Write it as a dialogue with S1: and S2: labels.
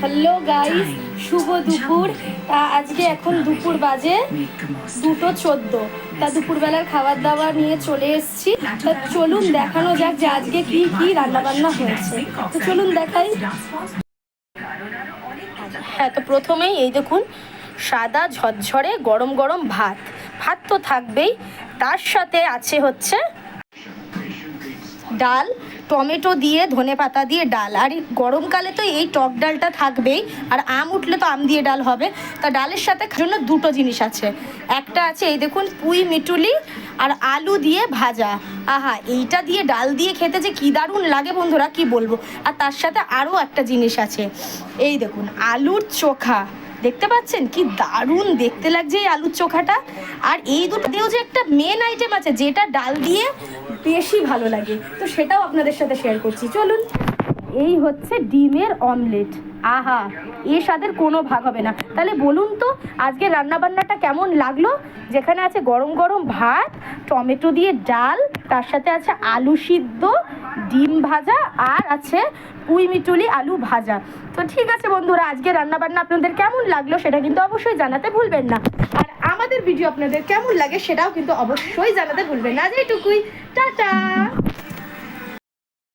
S1: Hello guys, শুভ দুপুর। আজকে এখন দুপুর বাজে 2:14। তা দুপুরবেলার খাবার দাবার নিয়ে চলে এসেছি। তা চলুন দেখানো যাক যে আজকে কি কি রান্না বান্না হয়েছে। তো চলুন দেখাই। হ্যাঁ, তো প্রথমেই এই দেখুন, সাদা ঝরঝরে গরম গরম ভাত। ভাত তো থাকবেই, তার সাথে আছে হচ্ছে ডাল, টমেটো দিয়ে ধনে পাতা দিয়ে ডাল। আর গরমকালে তো এই টক ডালটা থাকবেই, আর আম উঠলে তো আম দিয়ে ডাল হবে। তা ডালের সাথে জন্য দুটো জিনিস আছে। একটা আছে এই দেখুন পুঁই মিটুলি আর আলু দিয়ে ভাজা। আহা, এইটা দিয়ে ডাল দিয়ে খেতে যে কী দারুণ লাগে বন্ধুরা, কি বলবো। আর তার সাথে আরও একটা জিনিস আছে, এই দেখুন আলুর চোখা। দেখতে পাচ্ছেন কি দারুণ দেখতে লাগছে এই আলুর চোখাটা। আর এই দুটো দিয়েও যে একটা মেন আইটেম আছে যেটা ডাল দিয়ে বেশি ভালো লাগে, তো সেটাও আপনাদের সাথে শেয়ার করছি। চলুন, এই হচ্ছে ডিমের অমলেট। আহা, এর স্বাদের কোনো ভাগ হবে না। তাহলে বলুন তো আজকে রান্নাবান্নাটা কেমন লাগলো। যেখানে আছে গরম গরম ভাত, টমেটো দিয়ে ডাল, তার সাথে আছে আলু সিদ্ধ, ডিম ভাজা, আর আছে পুঁই মিটুলি আলু ভাজা। তো ঠিক আছে বন্ধুরা, আজকে রান্নাবান্না আপনাদের কেমন লাগলো সেটা কিন্তু অবশ্যই জানাতে ভুলবেন না। আর আমাদের ভিডিও আপনাদের কেমন লাগে সেটাও কিন্তু অবশ্যই জানাতে ভুলবেন না। যেটুকুই, টাটা।